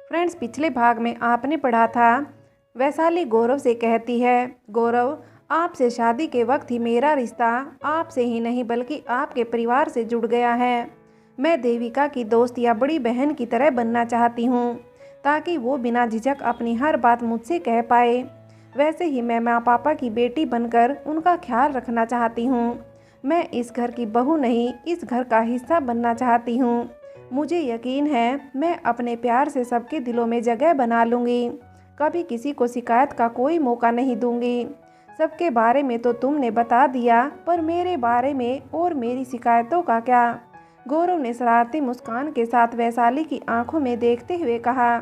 Friends, पिछले भाग में आपने पढ़ा था, वैशाली गौरव से कहती है, गौरव, आपसे शादी के वक्त ही मेरा रिश्ता आपसे ही नहीं बल्कि आपके परिवार से जुड़ गया है। मैं देविका की दोस्त या बड़ी बहन की तरह बनना चाहती हूँ ताकि वो बिना झिझक अपनी हर बात मुझसे कह पाए। वैसे ही मैं माँ पापा की बेटी बनकर उनका ख्याल रखना चाहती हूँ। मैं इस घर की बहू नहीं, इस घर का हिस्सा बनना चाहती हूँ। मुझे यकीन है मैं अपने प्यार से सबके दिलों में जगह बना लूँगी। कभी किसी को शिकायत का कोई मौका नहीं दूंगी। सबके बारे में तो तुमने बता दिया, पर मेरे बारे में और मेरी शिकायतों का क्या? गौरव ने शरारती मुस्कान के साथ वैशाली की आंखों में देखते हुए कहा।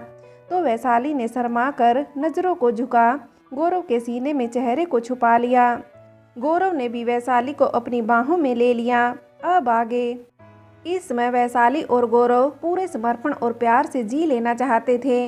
तो वैशाली ने शर्मा कर नजरों को झुका गौरव के सीने में चेहरे को छुपा लिया। गौरव ने भी वैशाली को अपनी बाहों में ले लिया। अब आगे। इस समय वैशाली और गौरव पूरे समर्पण और प्यार से जी लेना चाहते थे।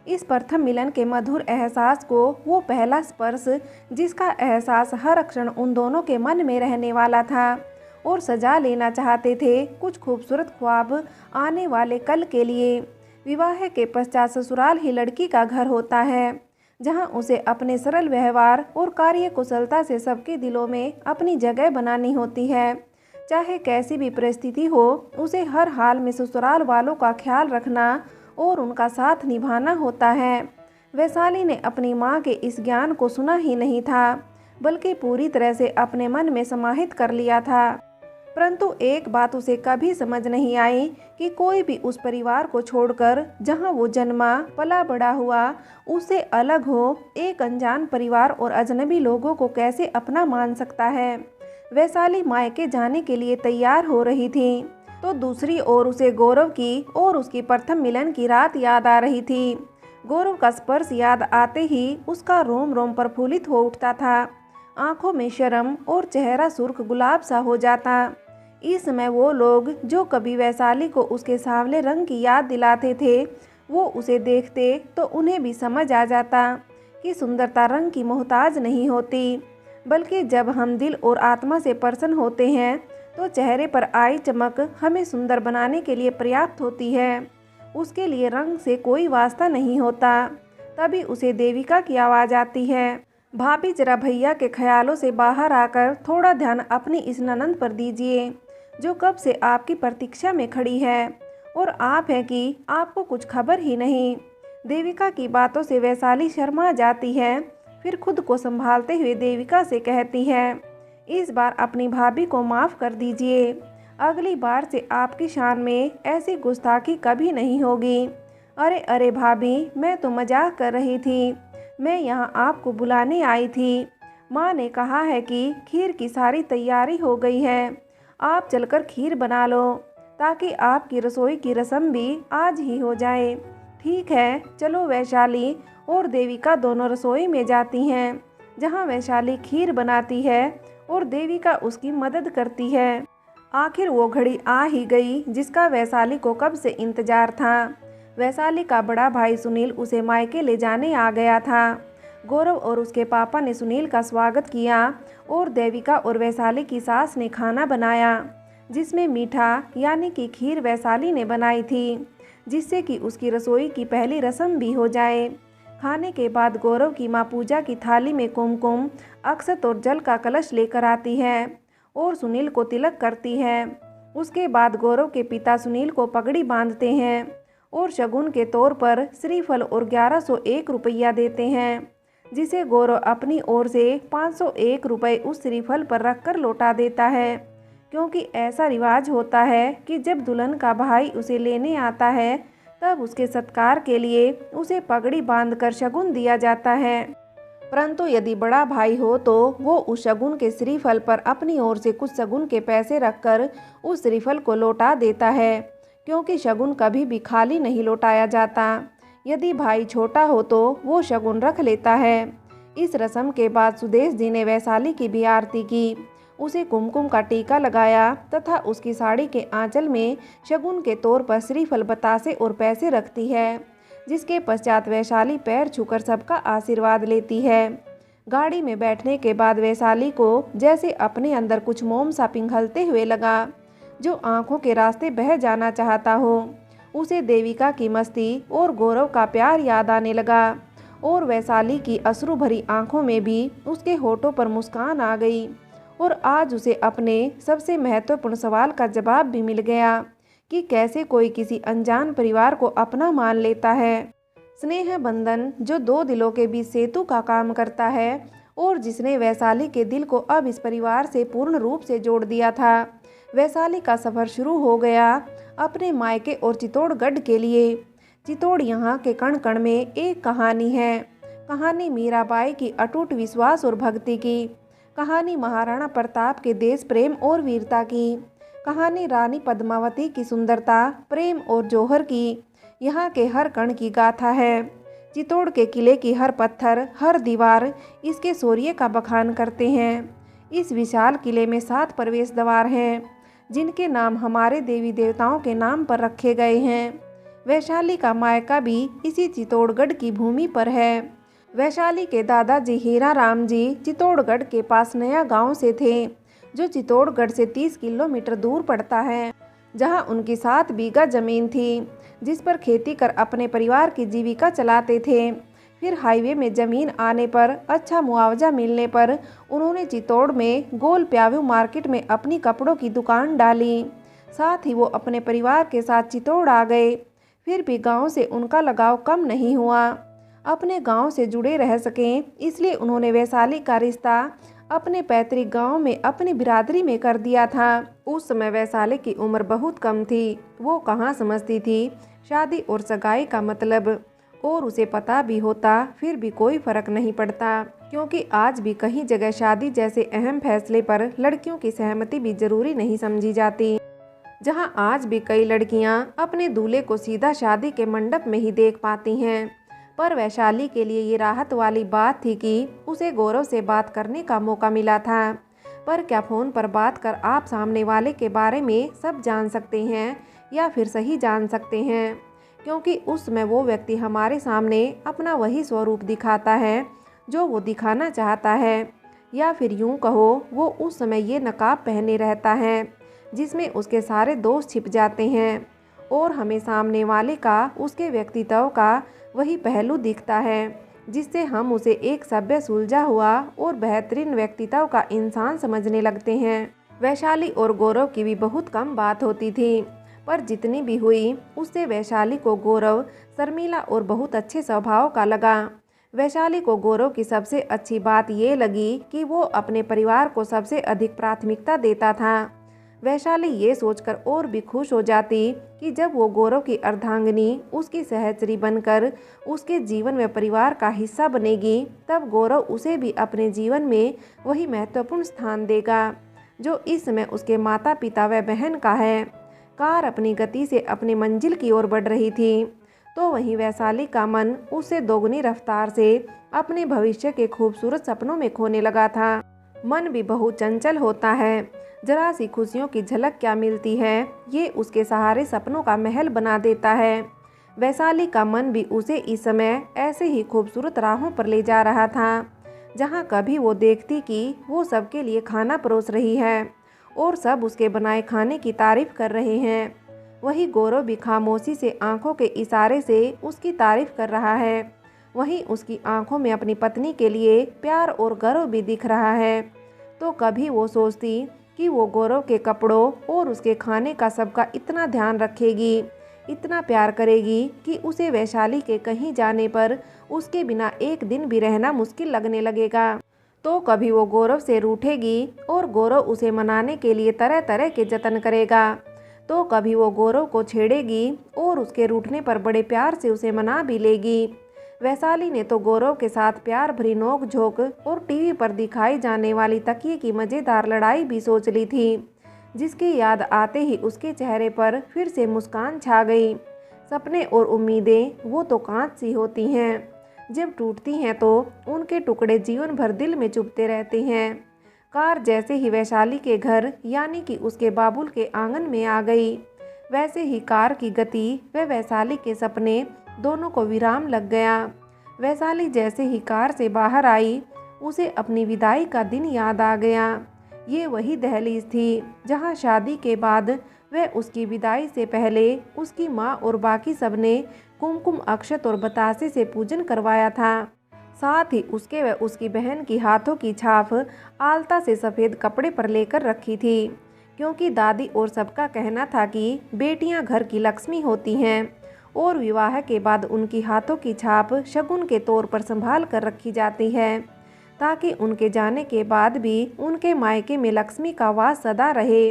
इस प्रथम मिलन के मधुर एहसास को, वो पहला स्पर्श जिसका एहसास हर क्षण उन दोनों के मन में रहने वाला था, और सजा लेना चाहते थे कुछ खूबसूरत ख्वाब आने वाले कल के लिए। विवाह के पश्चात ससुराल ही लड़की का घर होता है, जहां उसे अपने सरल व्यवहार और कार्यकुशलता से सबके दिलों में अपनी जगह बनानी होती है। चाहे कैसी भी परिस्थिति हो, उसे हर हाल में ससुराल वालों का ख्याल रखना और उनका साथ निभाना होता है। वैशाली ने अपनी माँ के इस ज्ञान को सुना ही नहीं था, बल्कि पूरी तरह से अपने मन में समाहित कर लिया था। परंतु एक बात उसे कभी समझ नहीं आई कि कोई भी उस परिवार को छोड़कर, जहाँ वो जन्मा पला बड़ा हुआ, उससे अलग हो, एक अनजान परिवार और अजनबी लोगों को कैसे अपना मान सकता है। वैशाली मायके जाने के लिए तैयार हो रही थी, तो दूसरी ओर उसे गौरव की और उसकी प्रथम मिलन की रात याद आ रही थी। गौरव का स्पर्श याद आते ही उसका रोम रोम प्रफुल्लित हो उठता था, आंखों में शर्म और चेहरा सुर्ख गुलाब सा हो जाता। इस समय वो लोग जो कभी वैशाली को उसके सांवले रंग की याद दिलाते थे, वो उसे देखते तो उन्हें भी समझ आ जाता कि सुंदरता रंग की मोहताज नहीं होती, बल्कि जब हम दिल और आत्मा से प्रसन्न होते हैं तो चेहरे पर आई चमक हमें सुंदर बनाने के लिए पर्याप्त होती है। उसके लिए रंग से कोई वास्ता नहीं होता। तभी उसे देविका की आवाज़ आती है, भाभी जरा भैया के ख्यालों से बाहर आकर थोड़ा ध्यान अपनी इस ननंद पर दीजिए, जो कब से आपकी प्रतीक्षा में खड़ी है, और आप हैं कि आपको कुछ खबर ही नहीं। देविका की बातों से वैशाली शर्मा जाती है, फिर खुद को संभालते हुए देविका से कहती है, इस बार अपनी भाभी को माफ़ कर दीजिए। अगली बार से आपकी शान में ऐसी गुस्ताखी कभी नहीं होगी। अरे अरे भाभी, मैं तो मजाक कर रही थी। मैं यहाँ आपको बुलाने आई थी। माँ ने कहा है कि खीर की सारी तैयारी हो गई है। आप चलकर खीर बना लो ताकि आपकी रसोई की रस्म भी आज ही हो जाए। ठीक है, चलो। वैशाली और देविका दोनों रसोई में जाती हैं, जहाँ वैशाली खीर बनाती है और देविका उसकी मदद करती है। आखिर वो घड़ी आ ही गई जिसका वैशाली को कब से इंतजार था। वैशाली का बड़ा भाई सुनील उसे मायके ले जाने आ गया था। गौरव और उसके पापा ने सुनील का स्वागत किया और देविका और वैशाली की सास ने खाना बनाया, जिसमें मीठा यानी कि खीर वैशाली ने बनाई थी, जिससे कि उसकी रसोई की पहली रस्म भी हो जाए। खाने के बाद गौरव की माँ पूजा की थाली में कुमकुम, अक्षत और जल का कलश लेकर आती है और सुनील को तिलक करती है। उसके बाद गौरव के पिता सुनील को पगड़ी बांधते हैं और शगुन के तौर पर श्रीफल और 1101 रुपया देते हैं, जिसे गौरव अपनी ओर से 501 रुपये उस श्रीफल पर रखकर लौटा देता है, क्योंकि ऐसा रिवाज होता है कि जब दुल्हन का भाई उसे लेने आता है तब उसके सत्कार के लिए उसे पगड़ी बांधकर शगुन दिया जाता है। परंतु यदि बड़ा भाई हो तो वो उस शगुन के श्रीफल पर अपनी ओर से कुछ शगुन के पैसे रखकर उस श्रीफल को लौटा देता है, क्योंकि शगुन कभी भी खाली नहीं लौटाया जाता। यदि भाई छोटा हो तो वो शगुन रख लेता है। इस रस्म के बाद सुदेश जी ने वैशाली की भी आरती की, उसे कुमकुम का टीका लगाया तथा उसकी साड़ी के आंचल में शगुन के तौर पर श्रीफल, बतासे और पैसे रखती है, जिसके पश्चात वैशाली पैर छूकर सबका आशीर्वाद लेती है। गाड़ी में बैठने के बाद वैशाली को जैसे अपने अंदर कुछ मोम सा पिघलते हुए लगा, जो आंखों के रास्ते बह जाना चाहता हो। उसे देविका की मस्ती और गौरव का प्यार याद आने लगा और वैशाली की अश्रु भरी आंखों में भी उसके होठों पर मुस्कान आ गई। और आज उसे अपने सबसे महत्वपूर्ण सवाल का जवाब भी मिल गया कि कैसे कोई किसी अनजान परिवार को अपना मान लेता है। स्नेह बंधन जो दो दिलों के बीच सेतु का काम करता है और जिसने वैशाली के दिल को अब इस परिवार से पूर्ण रूप से जोड़ दिया था। वैशाली का सफ़र शुरू हो गया अपने मायके और चित्तौड़गढ़ के लिए। चित्तौड़ यहाँ के कण कण में एक कहानी है। कहानी मीराबाई की अटूट विश्वास और भक्ति की, कहानी महाराणा प्रताप के देश प्रेम और वीरता की, कहानी रानी पद्मावती की सुंदरता, प्रेम और जौहर की। यहाँ के हर कण की गाथा है। चित्तौड़ के किले की हर पत्थर, हर दीवार इसके शौर्य का बखान करते हैं। इस विशाल किले में 7 प्रवेश द्वार हैं, जिनके नाम हमारे देवी देवताओं के नाम पर रखे गए हैं। वैशाली का मायका भी इसी चित्तौड़गढ़ की भूमि पर है। वैशाली के दादाजी हीरा राम जी चित्तौड़गढ़ के पास नया गांव से थे, जो चित्तौड़गढ़ से 30 किलोमीटर दूर पड़ता है, जहां उनकी 7 बीघा जमीन थी, जिस पर खेती कर अपने परिवार की जीविका चलाते थे। फिर हाईवे में ज़मीन आने पर अच्छा मुआवजा मिलने पर उन्होंने चित्तौड़ में गोल प्याव्यू मार्केट में अपनी कपड़ों की दुकान डाली। साथ ही वो अपने परिवार के साथ चित्तौड़ आ गए। फिर भी गांव से उनका लगाव कम नहीं हुआ। अपने गांव से जुड़े रह सकें इसलिए उन्होंने वैशाली का रिश्ता अपने पैतृक गांव में अपनी बिरादरी में कर दिया था। उस समय वैशाली की उम्र बहुत कम थी। वो कहाँ समझती थी शादी और सगाई का मतलब, और उसे पता भी होता फिर भी कोई फर्क नहीं पड़ता, क्योंकि आज भी कहीं जगह शादी जैसे अहम फैसले पर लड़कियों की सहमति भी जरूरी नहीं समझी जाती। जहां आज भी कई लड़कियां अपने दूल्हे को सीधा शादी के मंडप में ही देख पाती हैं। पर वैशाली के लिए ये राहत वाली बात थी कि उसे गौरव से बात करने का मौका मिला था। पर क्या फ़ोन पर बात कर आप सामने वाले के बारे में सब जान सकते हैं या फिर सही जान सकते हैं, क्योंकि उस समय वो व्यक्ति हमारे सामने अपना वही स्वरूप दिखाता है जो वो दिखाना चाहता है, या फिर यूँ कहो वो उस समय ये नकाब पहने रहता है जिसमें उसके सारे दोष छिप जाते हैं और हमें सामने वाले का उसके व्यक्तित्व का वही पहलू दिखता है जिससे हम उसे एक सभ्य, सुलझा हुआ और बेहतरीन व्यक्तित्व का इंसान समझने लगते हैं। वैशाली और गौरव की भी बहुत कम बात होती थी, पर जितनी भी हुई उससे वैशाली को गौरव शर्मीला और बहुत अच्छे स्वभाव का लगा। वैशाली को गौरव की सबसे अच्छी बात ये लगी कि वो अपने परिवार को सबसे अधिक प्राथमिकता देता था। वैशाली ये सोचकर और भी खुश हो जाती कि जब वो गौरव की अर्धांगिनी, उसकी सहचरी बनकर उसके जीवन में परिवार का हिस्सा बनेगी, तब गौरव उसे भी अपने जीवन में वही महत्वपूर्ण स्थान देगा जो इस समय उसके माता पिता व बहन का है। कार अपनी गति से अपनी मंजिल की ओर बढ़ रही थी, तो वहीं वैशाली का मन उससे दोगुनी रफ्तार से अपने भविष्य के खूबसूरत सपनों में खोने लगा था। मन भी बहुत चंचल होता है, जरा सी खुशियों की झलक क्या मिलती है, ये उसके सहारे सपनों का महल बना देता है। वैशाली का मन भी उसे इस समय ऐसे ही खूबसूरत राहों पर ले जा रहा था, जहाँ कभी वो देखती कि वो सबके लिए खाना परोस रही है और सब उसके बनाए खाने की तारीफ कर रहे हैं। वही गौरव भी खामोशी से आंखों के इशारे से उसकी तारीफ कर रहा है। वहीं उसकी आंखों में अपनी पत्नी के लिए प्यार और गर्व भी दिख रहा है। तो कभी वो सोचती कि वो गौरव के कपड़ों और उसके खाने का सबका इतना ध्यान रखेगी, इतना प्यार करेगी कि उसे वैशाली के कहीं जाने पर उसके बिना एक दिन भी रहना मुश्किल लगने लगेगा। तो कभी वो गौरव से रूठेगी और गौरव उसे मनाने के लिए तरह तरह के जतन करेगा। तो कभी वो गौरव को छेड़ेगी और उसके रूठने पर बड़े प्यार से उसे मना भी लेगी। वैशाली ने तो गौरव के साथ प्यार भरी नोक झोंक और टीवी पर दिखाई जाने वाली तकिए की मज़ेदार लड़ाई भी सोच ली थी, जिसकी याद आते ही उसके चेहरे पर फिर से मुस्कान छा गई। सपने और उम्मीदें वो तो कांच सी होती हैं, जब टूटती हैं तो उनके टुकड़े जीवन भर दिल में चुभते रहते हैं। कार जैसे ही वैशाली के घर यानी कि उसके बाबुल के आंगन में आ गई, वैसे ही कार की गति व वैशाली के सपने दोनों को विराम लग गया। वैशाली जैसे ही कार से बाहर आई, उसे अपनी विदाई का दिन याद आ गया। ये वही दहलीज थी जहां शादी के बाद वह उसकी विदाई से पहले उसकी माँ और बाकी सबने कुमकुम, अक्षत और बतासे से पूजन करवाया था। साथ ही उसके व उसकी बहन की हाथों की छाप आलता से सफ़ेद कपड़े पर लेकर रखी थी, क्योंकि दादी और सबका कहना था कि बेटियां घर की लक्ष्मी होती हैं और विवाह के बाद उनकी हाथों की छाप शगुन के तौर पर संभाल कर रखी जाती है, ताकि उनके जाने के बाद भी उनके मायके में लक्ष्मी का वास सदा रहे।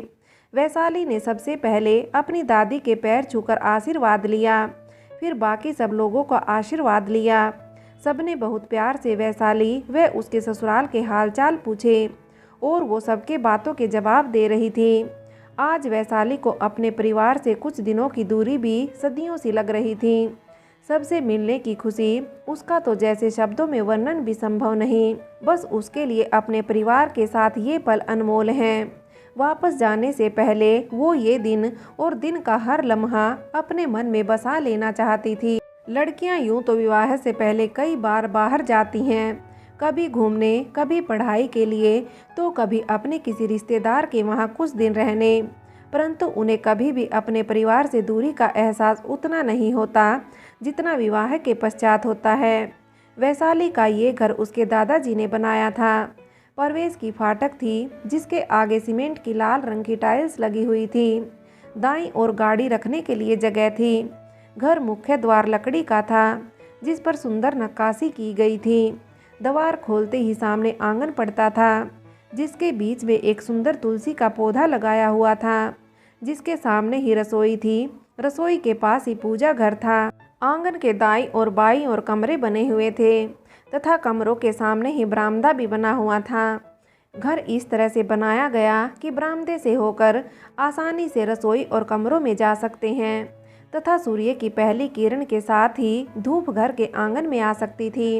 वैशाली ने सबसे पहले अपनी दादी के पैर छूकर आशीर्वाद लिया, फिर बाकी सब लोगों का आशीर्वाद लिया। सबने बहुत प्यार से वैशाली व उसके ससुराल के हालचाल पूछे और वो सबके बातों के जवाब दे रही थी। आज वैशाली को अपने परिवार से कुछ दिनों की दूरी भी सदियों सी लग रही थी। सबसे मिलने की खुशी उसका तो जैसे शब्दों में वर्णन भी संभव नहीं। बस उसके लिए अपने परिवार के साथ ये पल अनमोल हैं। वापस जाने से पहले वो ये दिन और दिन का हर लम्हा अपने मन में बसा लेना चाहती थी। लड़कियां यूं तो विवाह से पहले कई बार बाहर जाती हैं, कभी घूमने, कभी पढ़ाई के लिए, तो कभी अपने किसी रिश्तेदार के वहां कुछ दिन रहने, परंतु उन्हें कभी भी अपने परिवार से दूरी का एहसास उतना नहीं होता जितना विवाह के पश्चात होता है। वैशाली का ये घर उसके दादाजी ने बनाया था। प्रवेश की फाटक थी, जिसके आगे सीमेंट की लाल रंग की टाइल्स लगी हुई थी। दाईं ओर गाड़ी रखने के लिए जगह थी। घर मुख्य द्वार लकड़ी का था, जिस पर सुंदर नक्काशी की गई थी। द्वार खोलते ही सामने आंगन पड़ता था, जिसके बीच में एक सुंदर तुलसी का पौधा लगाया हुआ था, जिसके सामने ही रसोई थी। रसोई के पास ही पूजा घर था। आंगन के दाईं और बाईं ओर कमरे बने हुए थे तथा कमरों के सामने ही बरामदा भी बना हुआ था। घर इस तरह से बनाया गया कि बरामदे से होकर आसानी से रसोई और कमरों में जा सकते हैं तथा सूर्य की पहली किरण के साथ ही धूप घर के आंगन में आ सकती थी।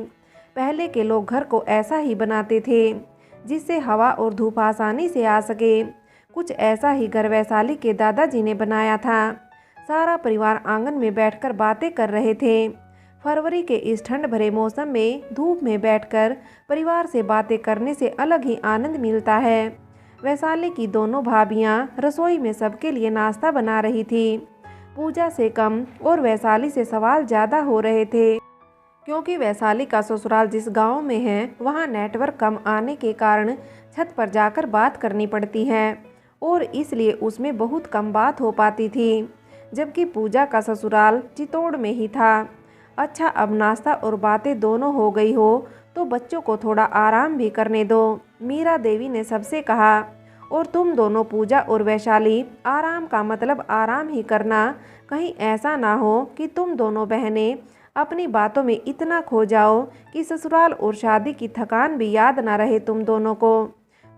पहले के लोग घर को ऐसा ही बनाते थे जिससे हवा और धूप आसानी से आ सके। कुछ ऐसा ही घर वैशाली के दादाजी ने बनाया था। सारा परिवार आंगन में बैठकर बातें कर रहे थे। फरवरी के इस ठंड भरे मौसम में धूप में बैठकर परिवार से बातें करने से अलग ही आनंद मिलता है। वैशाली की दोनों भाभियां रसोई में सबके लिए नाश्ता बना रही थी। पूजा से कम और वैशाली से सवाल ज़्यादा हो रहे थे, क्योंकि वैशाली का ससुराल जिस गांव में है वहां नेटवर्क कम आने के कारण छत पर जाकर बात करनी पड़ती है और इसलिए उसमें बहुत कम बात हो पाती थी, जबकि पूजा का ससुराल चित्तौड़ में ही था। अच्छा, अब नाश्ता और बातें दोनों हो गई हो तो बच्चों को थोड़ा आराम भी करने दो, मीरा देवी ने सबसे कहा। और तुम दोनों पूजा और वैशाली, आराम का मतलब आराम ही करना। कहीं ऐसा ना हो कि तुम दोनों बहनें अपनी बातों में इतना खो जाओ कि ससुराल और शादी की थकान भी याद ना रहे तुम दोनों को।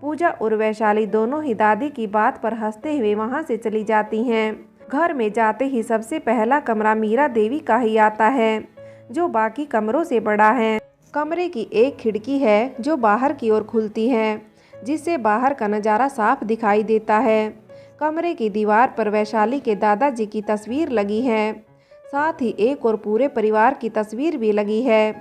पूजा और वैशाली दोनों ही दादी की बात पर हंसते हुए वहां से चली जाती हैं। घर में जाते ही सबसे पहला कमरा मीरा देवी का ही आता है, जो बाकी कमरों से बड़ा है। कमरे की एक खिड़की है जो बाहर की ओर खुलती है, जिससे बाहर का नज़ारा साफ दिखाई देता है। कमरे की दीवार पर वैशाली के दादाजी की तस्वीर लगी है, साथ ही एक और पूरे परिवार की तस्वीर भी लगी है।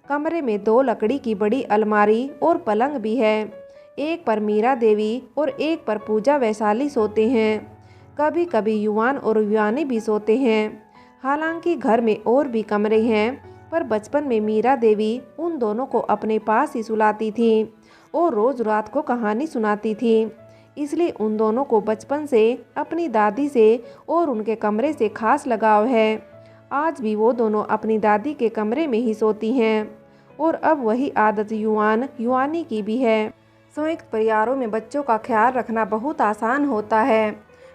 कमरे में 2 लकड़ी की बड़ी अलमारी और पलंग भी है। एक पर मीरा देवी और एक पर पूजा वैशाली सोते हैं। कभी कभी युवान और युवानी भी सोते हैं। हालांकि घर में और भी कमरे हैं, पर बचपन में मीरा देवी उन दोनों को अपने पास ही सुलाती थी और रोज़ रात को कहानी सुनाती थी। इसलिए उन दोनों को बचपन से अपनी दादी से और उनके कमरे से खास लगाव है। आज भी वो दोनों अपनी दादी के कमरे में ही सोती हैं और अब वही आदत युवान युवानी की भी है। संयुक्त परिवारों में बच्चों का ख्याल रखना बहुत आसान होता है।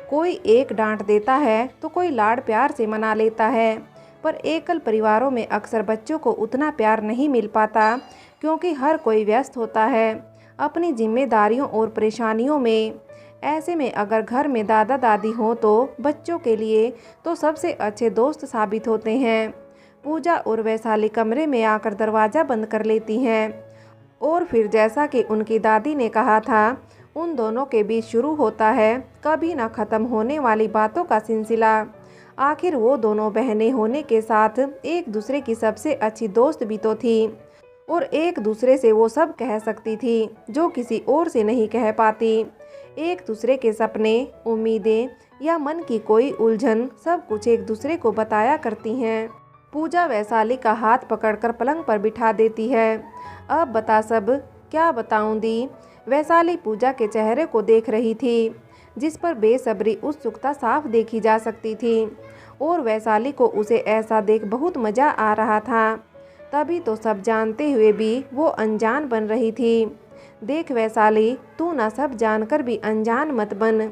कोई एक डांट देता है तो कोई लाड़ प्यार से मना लेता है, पर एकल परिवारों में अक्सर बच्चों को उतना प्यार नहीं मिल पाता, क्योंकि हर कोई व्यस्त होता है अपनी जिम्मेदारियों और परेशानियों में। ऐसे में अगर घर में दादा दादी हों तो बच्चों के लिए तो सबसे अच्छे दोस्त साबित होते हैं। पूजा और वैशाली कमरे में आकर दरवाज़ा बंद कर लेती हैं और फिर जैसा कि उनकी दादी ने कहा था, उन दोनों के बीच शुरू होता है कभी ना ख़त्म होने वाली बातों का सिलसिला। आखिर वो दोनों बहनें होने के साथ एक दूसरे की सबसे अच्छी दोस्त भी तो थी और एक दूसरे से वो सब कह सकती थी जो किसी और से नहीं कह पाती। एक दूसरे के सपने, उम्मीदें, या मन की कोई उलझन सब कुछ एक दूसरे को बताया करती हैं। पूजा वैशाली का हाथ पकड़कर पलंग पर बिठा देती है। अब बता सब, क्या बताऊं दी? वैशाली पूजा के चेहरे को देख रही थी, जिस पर बेसब्री उत्सुकता साफ देखी जा सकती थी, और वैशाली को उसे ऐसा देख बहुत मज़ा आ रहा था। तभी तो सब जानते हुए भी वो अनजान बन रही थी। देख वैशाली, तू ना सब जानकर भी अनजान मत बन।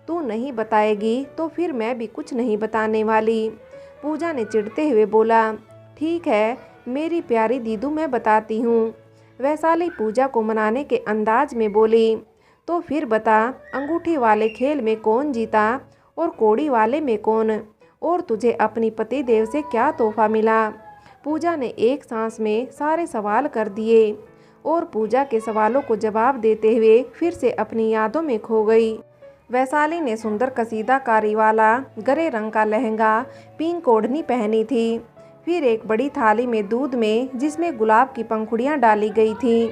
तू नहीं बताएगी तो फिर मैं भी कुछ नहीं बताने वाली। पूजा ने चिढ़ते हुए बोला। ठीक है मेरी प्यारी दीदू, मैं बताती हूँ। वैशाली पूजा को मनाने के अंदाज में बोली। तो फिर बता, अंगूठी वाले खेल में कौन जीता और कौड़ी वाले में कौन, और तुझे अपनी पति देव से क्या तोहफा मिला? पूजा ने एक सांस में सारे सवाल कर दिए, और पूजा के सवालों को जवाब देते हुए फिर से अपनी यादों में खो गई। वैशाली ने सुंदर कसीदाकारी वाला गरे रंग का लहंगा, पिंक ओढ़नी पहनी थी। फिर एक बड़ी थाली में दूध में जिसमें गुलाब की पंखुड़ियाँ डाली गई थी,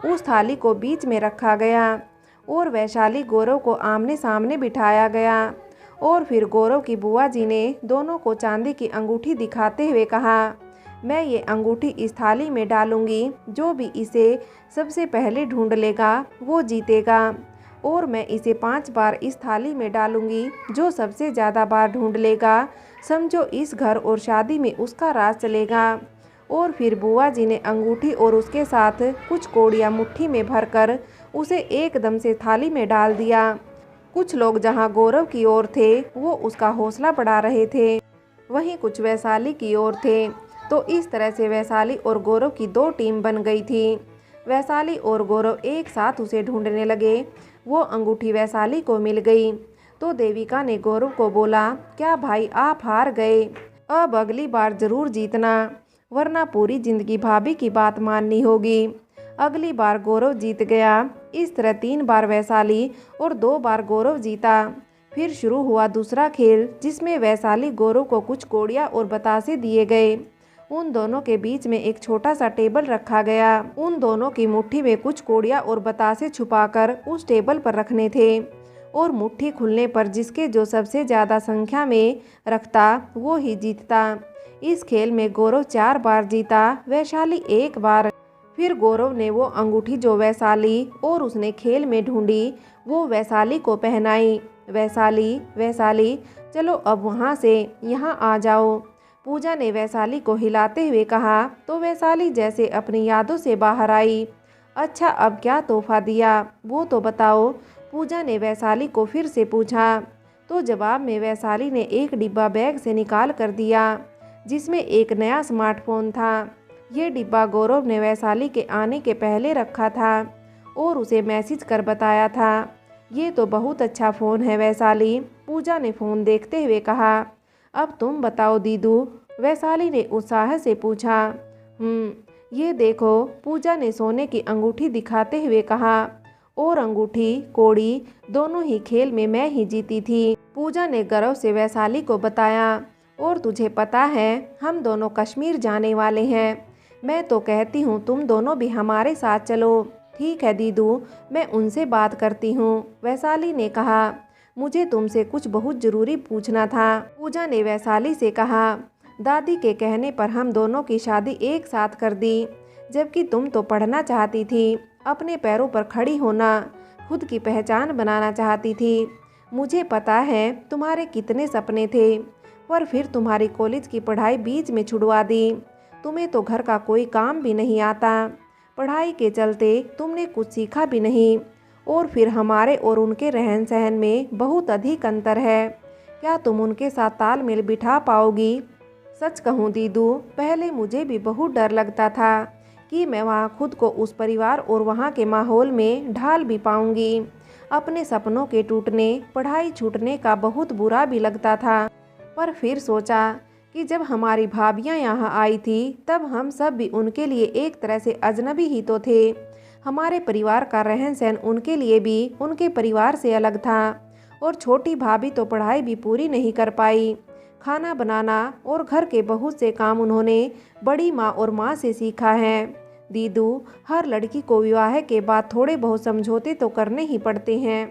उस थाली को बीच में रखा गया, और वैशाली गौरव को आमने सामने बिठाया गया। और फिर गौरव की बुआ जी ने दोनों को चांदी की अंगूठी दिखाते हुए कहा, मैं ये अंगूठी इस थाली में डालूंगी, जो भी इसे सबसे पहले ढूंढ लेगा वो जीतेगा। और मैं इसे 5 बार इस थाली में डालूंगी, जो सबसे ज़्यादा बार ढूंढ लेगा समझो इस घर और शादी में उसका राज चलेगा। और फिर बुआ जी ने अंगूठी और उसके साथ कुछ कौड़ियाँ मुट्ठी में भरकर उसे एकदम से थाली में डाल दिया। कुछ लोग जहाँ गौरव की ओर थे वो उसका हौसला बढ़ा रहे थे, वहीं कुछ वैशाली की ओर थे। तो इस तरह से वैशाली और गौरव की 2 टीम बन गई थी। वैशाली और गौरव एक साथ उसे ढूंढने लगे। वो अंगूठी वैशाली को मिल गई तो देविका ने गौरव को बोला, क्या भाई आप हार गए? अब अगली बार ज़रूर जीतना, वरना पूरी ज़िंदगी भाभी की बात माननी होगी। अगली बार गौरव जीत गया। इस तरह 3 बार वैशाली और 2 बार गौरव जीता। फिर शुरू हुआ दूसरा खेल, जिसमें वैशाली गौरव को कुछ कौड़ियाँ और बतासे दिए गए। उन दोनों के बीच में एक छोटा सा टेबल रखा गया। उन दोनों की मुट्ठी में कुछ कौड़ियाँ और बतासे छुपाकर उस टेबल पर रखने थे, और मुट्ठी खुलने पर जिसके जो सबसे ज़्यादा संख्या में रखता वो ही जीतता। इस खेल में गौरव 4 बार जीता, वैशाली 1 बार। फिर गौरव ने वो अंगूठी जो वैशाली और उसने खेल में ढूंढी वो वैशाली को पहनाई। वैशाली, वैशाली, चलो अब वहाँ से यहाँ आ जाओ, पूजा ने वैशाली को हिलाते हुए कहा। तो वैशाली जैसे अपनी यादों से बाहर आई। अच्छा अब क्या तोहफा दिया वो तो बताओ, पूजा ने वैशाली को फिर से पूछा। तो जवाब में वैशाली ने एक डिब्बा बैग से निकाल कर दिया, जिसमें एक नया स्मार्टफोन था। ये डिब्बा गौरव ने वैशाली के आने के पहले रखा था और उसे मैसेज कर बताया था। ये तो बहुत अच्छा फ़ोन है वैशाली, पूजा ने फ़ोन देखते हुए कहा। अब तुम बताओ दीदू, वैशाली ने उत्साह से पूछा। ये देखो, पूजा ने सोने की अंगूठी दिखाते हुए कहा। और अंगूठी कौड़ी दोनों ही खेल में मैं ही जीती थी, पूजा ने गर्व से वैशाली को बताया। और तुझे पता है हम दोनों कश्मीर जाने वाले हैं, मैं तो कहती हूँ तुम दोनों भी हमारे साथ चलो। ठीक है दीदू, मैं उनसे बात करती हूँ, वैशाली ने कहा। मुझे तुमसे कुछ बहुत ज़रूरी पूछना था, पूजा ने वैशाली से कहा। दादी के कहने पर हम दोनों की शादी एक साथ कर दी, जबकि तुम तो पढ़ना चाहती थी, अपने पैरों पर खड़ी होना, खुद की पहचान बनाना चाहती थी। मुझे पता है तुम्हारे कितने सपने थे, पर फिर तुम्हारी कॉलेज की पढ़ाई बीच में छुड़वा दी। तुम्हें तो घर का कोई काम भी नहीं आता, पढ़ाई के चलते तुमने कुछ सीखा भी नहीं, और फिर हमारे और उनके रहन सहन में बहुत अधिक अंतर है। क्या तुम उनके साथ तालमेल बिठा पाओगी? सच कहूँ दीदू, पहले मुझे भी बहुत डर लगता था कि मैं वहाँ खुद को उस परिवार और वहाँ के माहौल में ढाल भी पाऊँगी। अपने सपनों के टूटने, पढ़ाई छूटने का बहुत बुरा भी लगता था, पर फिर सोचा कि जब हमारी भाभियाँ यहाँ आई थी तब हम सब भी उनके लिए एक तरह से अजनबी ही तो थे। हमारे परिवार का रहन सहन उनके लिए भी उनके परिवार से अलग था, और छोटी भाभी तो पढ़ाई भी पूरी नहीं कर पाई। खाना बनाना और घर के बहुत से काम उन्होंने बड़ी माँ और माँ से सीखा है। दीदू, हर लड़की को विवाह के बाद थोड़े बहुत समझौते तो करने ही पड़ते हैं।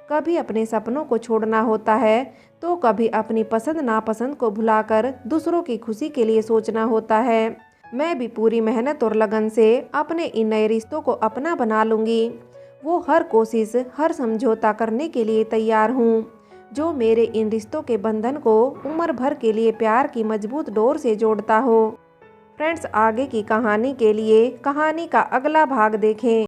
कभी अपने सपनों को छोड़ना होता है, तो कभी अपनी पसंद नापसंद को भुलाकर दूसरों की खुशी के लिए सोचना होता है। मैं भी पूरी मेहनत और लगन से अपने इन नए रिश्तों को अपना बना लूँगी। वो हर कोशिश, हर समझौता करने के लिए तैयार हूँ, जो मेरे इन रिश्तों के बंधन को उम्र भर के लिए प्यार की मजबूत डोर से जोड़ता हो। फ्रेंड्स, आगे की कहानी के लिए कहानी का अगला भाग देखें।